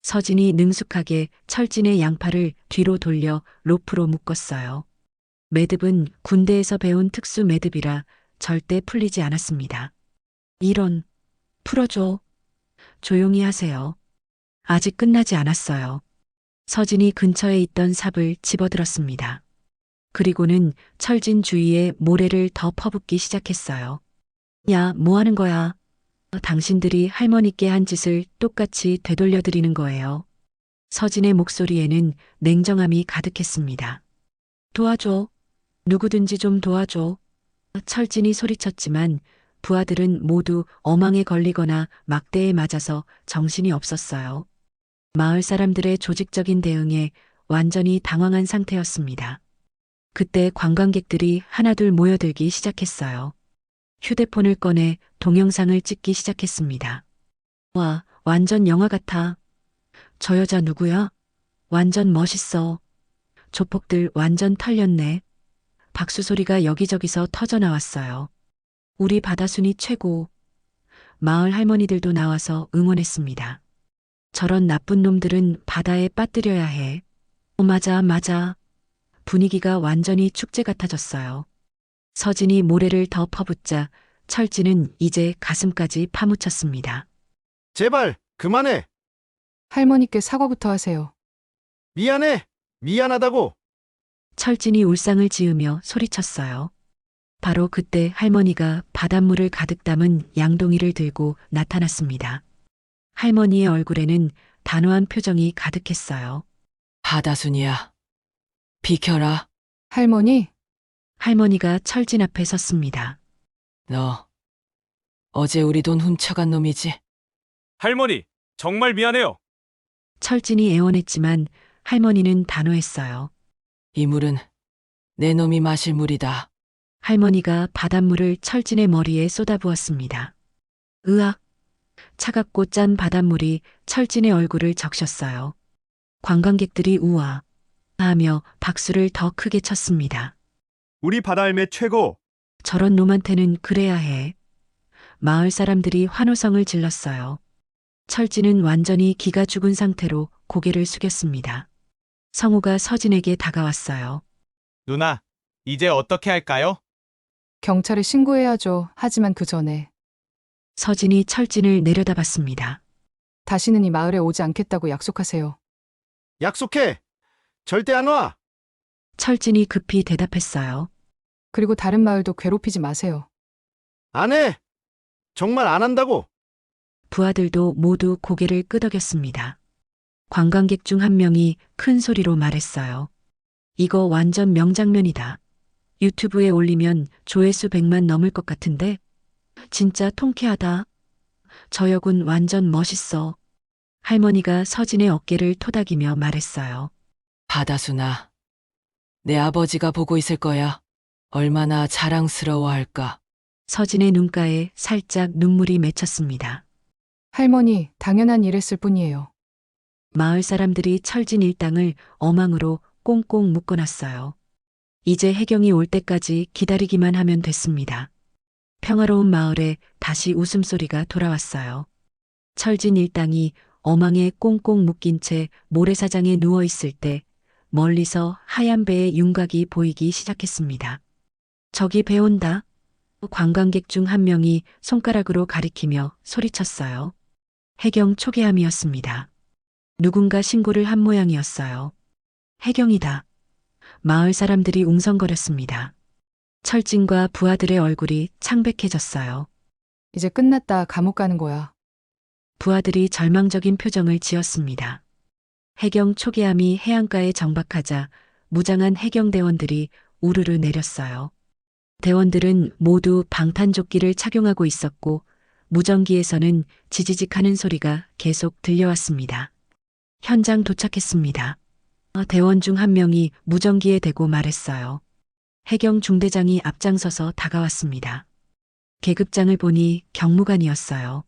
서진이 능숙하게 철진의 양팔을 뒤로 돌려 로프로 묶었어요. 매듭은 군대에서 배운 특수 매듭이라 절대 풀리지 않았습니다. 풀어줘. 조용히 하세요. 아직 끝나지 않았어요. 서진이 근처에 있던 삽을 집어들었습니다. 그리고는 철진 주위에 모래를 더 퍼붓기 시작했어요. 야, 뭐 하는 거야? 당신들이 할머니께 한 짓을 똑같이 되돌려드리는 거예요. 서진의 목소리에는 냉정함이 가득했습니다. 도와줘. 누구든지 좀 도와줘. 철진이 소리쳤지만 부하들은 모두 어망에 걸리거나 막대에 맞아서 정신이 없었어요. 마을 사람들의 조직적인 대응에 완전히 당황한 상태였습니다. 그때 관광객들이 하나둘 모여들기 시작했어요. 휴대폰을 꺼내 동영상을 찍기 시작했습니다. 와, 완전 영화 같아. 저 여자 누구야? 완전 멋있어. 조폭들 완전 털렸네. 박수 소리가 여기저기서 터져 나왔어요. 우리 바다순이 최고. 마을 할머니들도 나와서 응원했습니다. 저런 나쁜 놈들은 바다에 빠뜨려야 해. 맞아. 분위기가 완전히 축제 같아졌어요. 서진이 모래를 더 퍼붓자 철진은 이제 가슴까지 파묻혔습니다. 제발, 그만해. 할머니께 사과부터 하세요. 미안해. 미안하다고. 철진이 울상을 지으며 소리쳤어요. 바로 그때 할머니가 바닷물을 가득 담은 양동이를 들고 나타났습니다. 할머니의 얼굴에는 단호한 표정이 가득했어요. 바다순이야. 비켜라. 할머니, 할머니가 철진 앞에 섰습니다. 너 어제 우리 돈 훔쳐간 놈이지? 할머니, 정말 미안해요. 철진이 애원했지만 할머니는 단호했어요. 이 물은 내 놈이 마실 물이다. 할머니가 바닷물을 철진의 머리에 쏟아부었습니다. 으악! 차갑고 짠 바닷물이 철진의 얼굴을 적셨어요. 관광객들이 우와! 하며 박수를 더 크게 쳤습니다. 우리 바다 할매 최고. 저런 놈한테는 그래야 해. 마을 사람들이 환호성을 질렀어요. 철진은 완전히 기가 죽은 상태로 고개를 숙였습니다. 성우가 서진에게 다가왔어요. 누나, 이제 어떻게 할까요? 경찰에 신고해야죠. 하지만 그 전에 서진이 철진을 내려다봤습니다. 다시는 이 마을에 오지 않겠다고 약속하세요. 약속해. 절대 안 와. 철진이 급히 대답했어요. 그리고 다른 마을도 괴롭히지 마세요. 안 해. 정말 안 한다고. 부하들도 모두 고개를 끄덕였습니다. 관광객 중 한 명이 큰 소리로 말했어요. 이거 완전 명장면이다. 유튜브에 올리면 조회수 100만 넘을 것 같은데? 진짜 통쾌하다. 저 역은 완전 멋있어. 할머니가 서진의 어깨를 토닥이며 말했어요. 바다순아. 내 아버지가 보고 있을 거야. 얼마나 자랑스러워할까. 서진의 눈가에 살짝 눈물이 맺혔습니다. 할머니, 당연한 일했을 뿐이에요. 마을 사람들이 철진 일당을 어망으로 꽁꽁 묶어놨어요. 이제 해경이 올 때까지 기다리기만 하면 됐습니다. 평화로운 마을에 다시 웃음소리가 돌아왔어요. 철진 일당이 어망에 꽁꽁 묶인 채 모래사장에 누워있을 때 멀리서 하얀 배의 윤곽이 보이기 시작했습니다. 저기 배 온다. 관광객 중 한 명이 손가락으로 가리키며 소리쳤어요. 해경 초계함이었습니다. 누군가 신고를 한 모양이었어요. 해경이다. 마을 사람들이 웅성거렸습니다. 철진과 부하들의 얼굴이 창백해졌어요. 이제 끝났다. 감옥 가는 거야. 부하들이 절망적인 표정을 지었습니다. 해경 초계함이 해안가에 정박하자 무장한 해경대원들이 우르르 내렸어요. 대원들은 모두 방탄조끼를 착용하고 있었고 무전기에서는 지지직하는 소리가 계속 들려왔습니다. 현장 도착했습니다. 대원 중 한 명이 무전기에 대고 말했어요. 해경 중대장이 앞장서서 다가왔습니다. 계급장을 보니 경무관이었어요.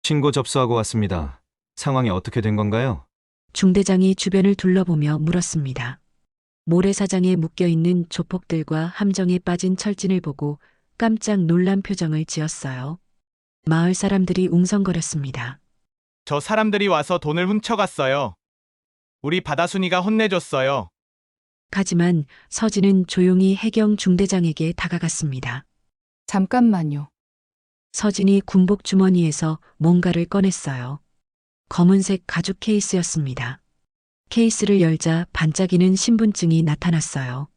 신고 접수하고 왔습니다. 상황이 어떻게 된 건가요? 중대장이 주변을 둘러보며 물었습니다. 모래사장에 묶여있는 조폭들과 함정에 빠진 철진을 보고 깜짝 놀란 표정을 지었어요. 마을 사람들이 웅성거렸습니다. 저 사람들이 와서 돈을 훔쳐갔어요. 우리 바다순이가 혼내줬어요. 하지만 서진은 조용히 해경 중대장에게 다가갔습니다. 잠깐만요. 서진이 군복 주머니에서 뭔가를 꺼냈어요. 검은색 가죽 케이스였습니다. 케이스를 열자 반짝이는 신분증이 나타났어요.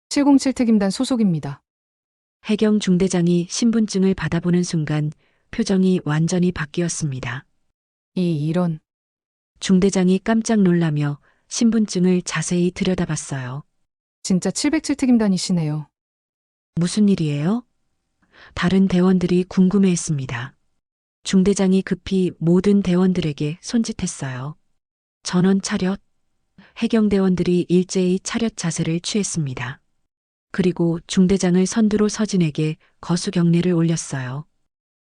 707 특임단 소속입니다. 해경 중대장이 신분증을 받아보는 순간 표정이 완전히 바뀌었습니다. 이런. 중대장이 깜짝 놀라며 신분증을 자세히 들여다봤어요. 진짜 707 특임단이시네요. 무슨 일이에요? 다른 대원들이 궁금해했습니다. 중대장이 급히 모든 대원들에게 손짓했어요. 전원 차렷. 해경대원들이 일제히 차렷 자세를 취했습니다. 그리고 중대장을 선두로 서진에게 거수 경례를 올렸어요.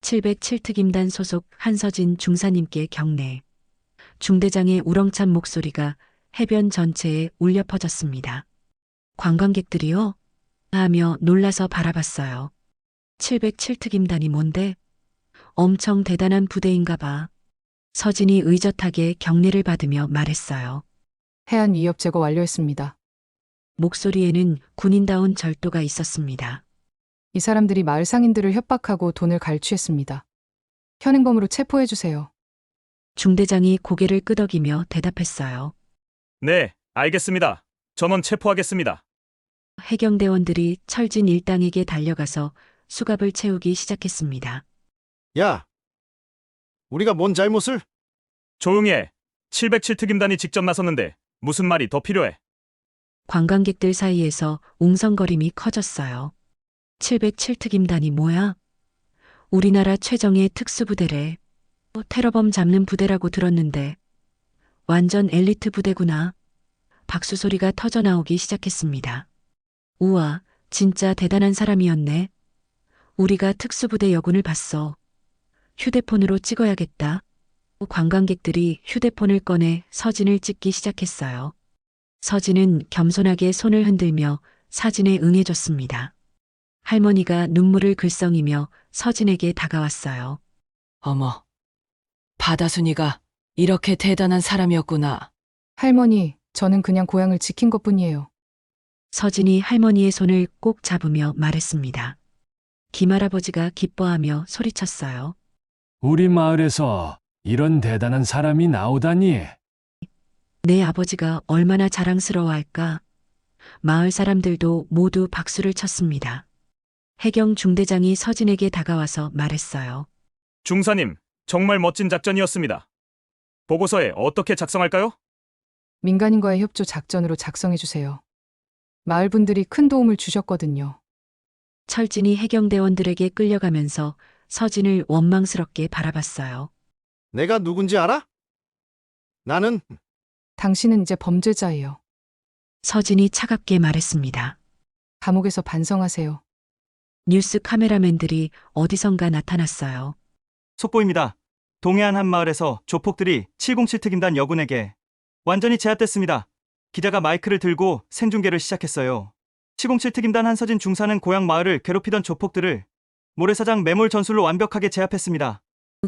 707 특임단 소속 한서진 중사님께 경례. 중대장의 우렁찬 목소리가 해변 전체에 울려 퍼졌습니다. 관광객들이요? 하며 놀라서 바라봤어요. 707 특임단이 뭔데? 엄청 대단한 부대인가 봐. 서진이 의젓하게 경례를 받으며 말했어요. 해안 위협 제거 완료했습니다. 목소리에는 군인다운 절도가 있었습니다. 이 사람들이 마을 상인들을 협박하고 돈을 갈취했습니다. 현행범으로 체포해 주세요. 중대장이 고개를 끄덕이며 대답했어요. 네, 알겠습니다. 전원 체포하겠습니다. 해경대원들이 철진 일당에게 달려가서 수갑을 채우기 시작했습니다. 야! 우리가 뭔 잘못을? 조용히 해. 707 특임단이 직접 나섰는데 무슨 말이 더 필요해? 관광객들 사이에서 웅성거림이 커졌어요. 707 특임단이 뭐야? 우리나라 최정예 특수부대래. 테러범 잡는 부대라고 들었는데 완전 엘리트 부대구나. 박수 소리가 터져나오기 시작했습니다. 우와, 진짜 대단한 사람이었네. 우리가 특수부대 여군을 봤어. 휴대폰으로 찍어야겠다. 관광객들이 휴대폰을 꺼내 서진을 찍기 시작했어요. 서진은 겸손하게 손을 흔들며 사진에 응해줬습니다. 할머니가 눈물을 글썽이며 서진에게 다가왔어요. 어머, 바다순이가 이렇게 대단한 사람이었구나. 할머니, 저는 그냥 고향을 지킨 것뿐이에요. 서진이 할머니의 손을 꼭 잡으며 말했습니다. 김할아버지가 기뻐하며 소리쳤어요. 우리 마을에서 이런 대단한 사람이 나오다니. 내 아버지가 얼마나 자랑스러워할까. 마을 사람들도 모두 박수를 쳤습니다. 해경 중대장이 서진에게 다가와서 말했어요. 중사님, 정말 멋진 작전이었습니다. 보고서에 어떻게 작성할까요? 민간인과의 협조 작전으로 작성해 주세요. 마을 분들이 큰 도움을 주셨거든요. 철진이 해경대원들에게 끌려가면서 서진을 원망스럽게 바라봤어요. 내가 누군지 알아? 나는 당신은 이제 범죄자예요. 서진이 차갑게 말했습니다. 감옥에서 반성하세요. 뉴스 카메라맨들이 어디선가 나타났어요. 속보입니다. 동해안 한마을에서 조폭들이 707 특임단 여군에게 완전히 제압됐습니다. 기자가 마이크를 들고 생중계를 시작했어요. 707 특임단 한서진 중사는 고향 마을을 괴롭히던 조폭들을 모래사장 매몰 전술로 완벽하게 제압했습니다.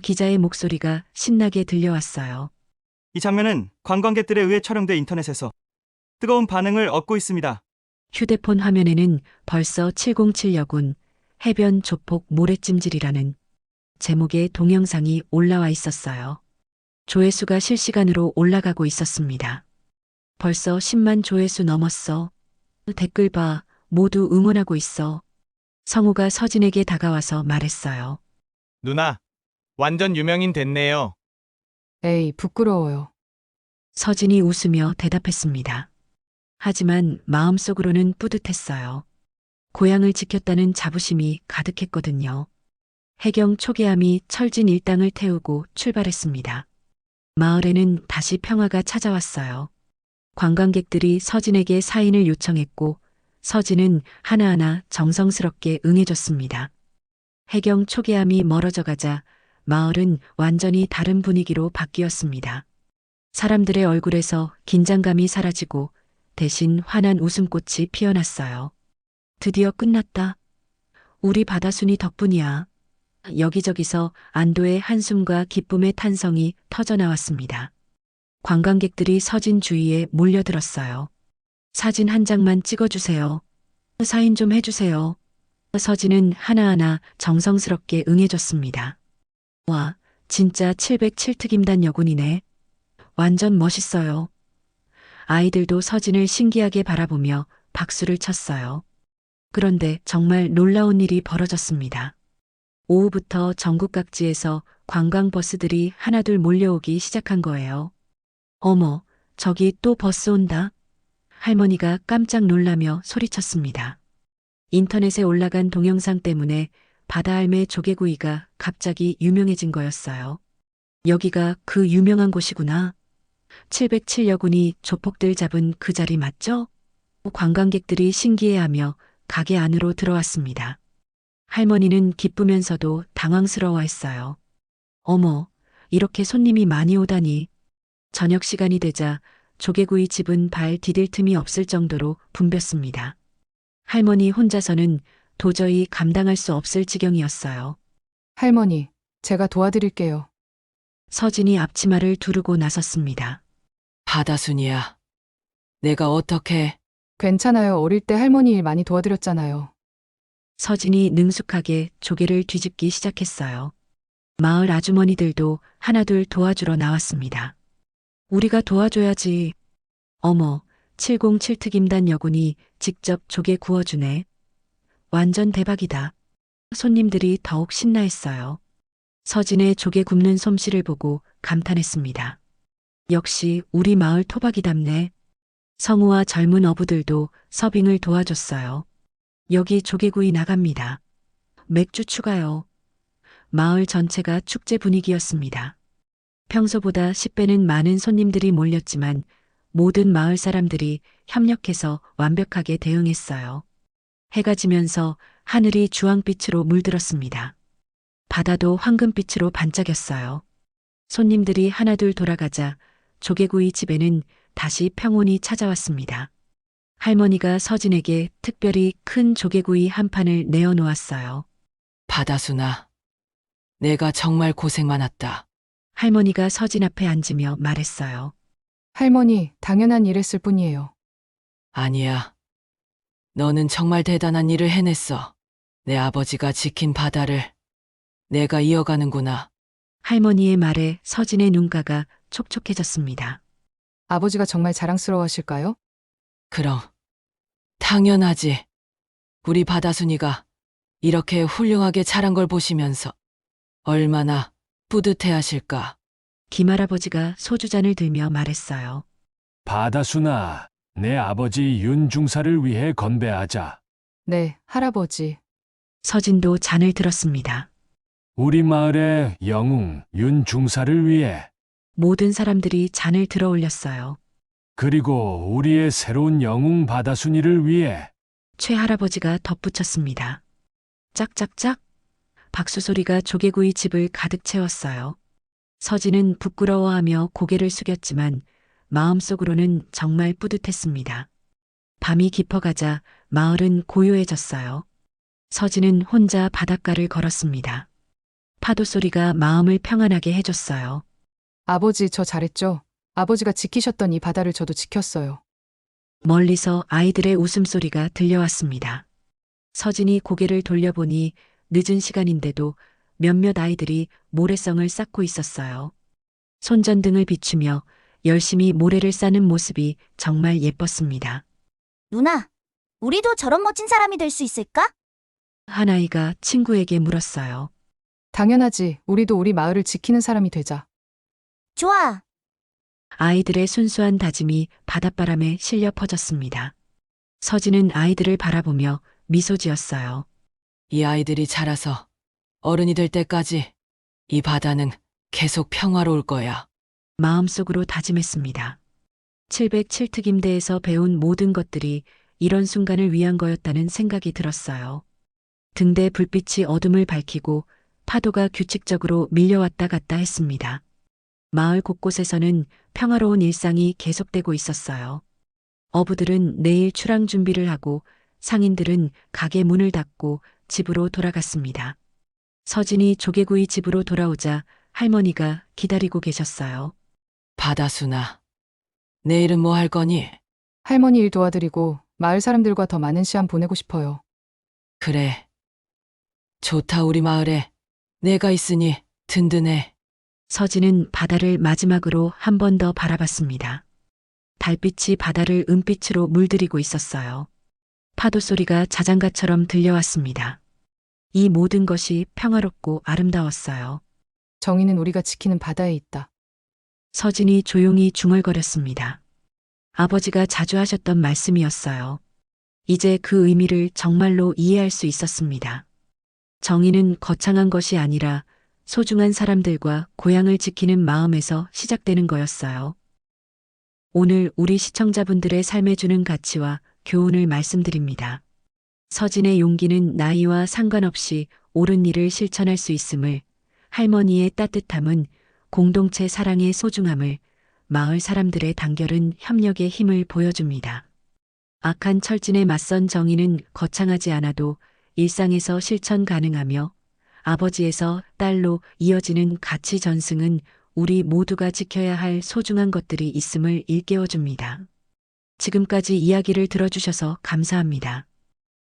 기자의 목소리가 신나게 들려왔어요. 이 장면은 관광객들에 의해 촬영돼 인터넷에서 뜨거운 반응을 얻고 있습니다. 휴대폰 화면에는 벌써 707 여군 해변 조폭 모래찜질이라는 제목의 동영상이 올라와 있었어요. 조회수가 실시간으로 올라가고 있었습니다. 벌써 10만 조회수 넘었어. 댓글 봐. 모두 응원하고 있어. 성우가 서진에게 다가와서 말했어요. 누나, 완전 유명인 됐네요. 에이, 부끄러워요. 서진이 웃으며 대답했습니다. 하지만 마음속으로는 뿌듯했어요. 고향을 지켰다는 자부심이 가득했거든요. 해경 초계함이 철진 일당을 태우고 출발했습니다. 마을에는 다시 평화가 찾아왔어요. 관광객들이 서진에게 사인을 요청했고 서진은 하나하나 정성스럽게 응해줬습니다. 해경 초계함이 멀어져 가자 마을은 완전히 다른 분위기로 바뀌었습니다. 사람들의 얼굴에서 긴장감이 사라지고 대신 환한 웃음꽃이 피어났어요. 드디어 끝났다. 우리 바다순이 덕분이야. 여기저기서 안도의 한숨과 기쁨의 탄성이 터져나왔습니다. 관광객들이 서진 주위에 몰려들었어요. 사진 한 장만 찍어주세요. 사인 좀 해주세요. 서진은 하나하나 정성스럽게 응해줬습니다. 와, 진짜 707특임단 여군이네. 완전 멋있어요. 아이들도 서진을 신기하게 바라보며 박수를 쳤어요. 그런데 정말 놀라운 일이 벌어졌습니다. 오후부터 전국 각지에서 관광버스들이 하나둘 몰려오기 시작한 거예요. 어머, 저기 또 버스 온다. 할머니가 깜짝 놀라며 소리쳤습니다. 인터넷에 올라간 동영상 때문에 바다할매 조개구이가 갑자기 유명해진 거였어요. 여기가 그 유명한 곳이구나. 707여군이 조폭들 잡은 그 자리 맞죠? 관광객들이 신기해하며 가게 안으로 들어왔습니다. 할머니는 기쁘면서도 당황스러워했어요. 어머, 이렇게 손님이 많이 오다니. 저녁 시간이 되자 조개구이 집은 발 디딜 틈이 없을 정도로 붐볐습니다. 할머니 혼자서는 도저히 감당할 수 없을 지경이었어요. 할머니, 제가 도와드릴게요. 서진이 앞치마를 두르고 나섰습니다. 바다순이야. 내가 어떻게... 괜찮아요. 어릴 때 할머니 일 많이 도와드렸잖아요. 서진이 능숙하게 조개를 뒤집기 시작했어요. 마을 아주머니들도 하나둘 도와주러 나왔습니다. 우리가 도와줘야지. 어머, 707특임단 여군이 직접 조개 구워주네. 완전 대박이다. 손님들이 더욱 신나했어요. 서진의 조개 굽는 솜씨를 보고 감탄했습니다. 역시 우리 마을 토박이답네. 성우와 젊은 어부들도 서빙을 도와줬어요. 여기 조개구이 나갑니다. 맥주 추가요. 마을 전체가 축제 분위기였습니다. 평소보다 10배는 많은 손님들이 몰렸지만 모든 마을 사람들이 협력해서 완벽하게 대응했어요. 해가 지면서 하늘이 주황빛으로 물들었습니다. 바다도 황금빛으로 반짝였어요. 손님들이 하나둘 돌아가자 조개구이 집에는 다시 평온이 찾아왔습니다. 할머니가 서진에게 특별히 큰 조개구이 한 판을 내어놓았어요. 바다순아, 내가 정말 고생 많았다. 할머니가 서진 앞에 앉으며 말했어요. 할머니, 당연한 일 했을 뿐이에요. 아니야. 너는 정말 대단한 일을 해냈어. 내 아버지가 지킨 바다를 내가 이어가는구나. 할머니의 말에 서진의 눈가가 촉촉해졌습니다. 아버지가 정말 자랑스러워하실까요? 그럼. 당연하지. 우리 바다순이가 이렇게 훌륭하게 자란 걸 보시면서 얼마나 뿌듯해하실까. 김할아버지가 소주잔을 들며 말했어요. 바다순아, 내 아버지 윤중사를 위해 건배하자. 네, 할아버지. 서진도 잔을 들었습니다. 우리 마을의 영웅 윤중사를 위해. 모든 사람들이 잔을 들어 올렸어요. 그리고 우리의 새로운 영웅 바다순이를 위해. 최할아버지가 덧붙였습니다. 짝짝짝. 박수 소리가 조개구이 집을 가득 채웠어요. 서진은 부끄러워하며 고개를 숙였지만 마음속으로는 정말 뿌듯했습니다. 밤이 깊어가자 마을은 고요해졌어요. 서진은 혼자 바닷가를 걸었습니다. 파도 소리가 마음을 평안하게 해줬어요. 아버지, 저 잘했죠? 아버지가 지키셨던 이 바다를 저도 지켰어요. 멀리서 아이들의 웃음소리가 들려왔습니다. 서진이 고개를 돌려보니 늦은 시간인데도 몇몇 아이들이 모래성을 쌓고 있었어요. 손전등을 비추며 열심히 모래를 싸는 모습이 정말 예뻤습니다. 누나, 우리도 저런 멋진 사람이 될 수 있을까? 한 아이가 친구에게 물었어요. 당연하지. 우리도 우리 마을을 지키는 사람이 되자. 좋아. 아이들의 순수한 다짐이 바닷바람에 실려 퍼졌습니다. 서진은 아이들을 바라보며 미소 지었어요. 이 아이들이 자라서 어른이 될 때까지 이 바다는 계속 평화로울 거야. 마음속으로 다짐했습니다. 707특임대에서 배운 모든 것들이 이런 순간을 위한 거였다는 생각이 들었어요. 등대 불빛이 어둠을 밝히고 파도가 규칙적으로 밀려왔다 갔다 했습니다. 마을 곳곳에서는 평화로운 일상이 계속되고 있었어요. 어부들은 내일 출항 준비를 하고 상인들은 가게 문을 닫고 집으로 돌아갔습니다. 서진이 조개구이 집으로 돌아오자 할머니가 기다리고 계셨어요. 바다순아, 내일은 뭐 할 거니? 할머니 일 도와드리고 마을 사람들과 더 많은 시간 보내고 싶어요. 그래. 좋다, 우리 마을에 내가 있으니 든든해. 서진은 바다를 마지막으로 한 번 더 바라봤습니다. 달빛이 바다를 은빛으로 물들이고 있었어요. 파도 소리가 자장가처럼 들려왔습니다. 이 모든 것이 평화롭고 아름다웠어요. 정의는 우리가 지키는 바다에 있다. 서진이 조용히 중얼거렸습니다. 아버지가 자주 하셨던 말씀이었어요. 이제 그 의미를 정말로 이해할 수 있었습니다. 정의는 거창한 것이 아니라 소중한 사람들과 고향을 지키는 마음에서 시작되는 거였어요. 오늘 우리 시청자분들의 삶에 주는 가치와 교훈을 말씀드립니다. 서진의 용기는 나이와 상관없이 옳은 일을 실천할 수 있음을, 할머니의 따뜻함은 공동체 사랑의 소중함을, 마을 사람들의 단결은 협력의 힘을 보여줍니다. 악한 철진에 맞선 정의는 거창하지 않아도 일상에서 실천 가능하며 아버지에서 딸로 이어지는 가치 전승은 우리 모두가 지켜야 할 소중한 것들이 있음을 일깨워줍니다. 지금까지 이야기를 들어주셔서 감사합니다.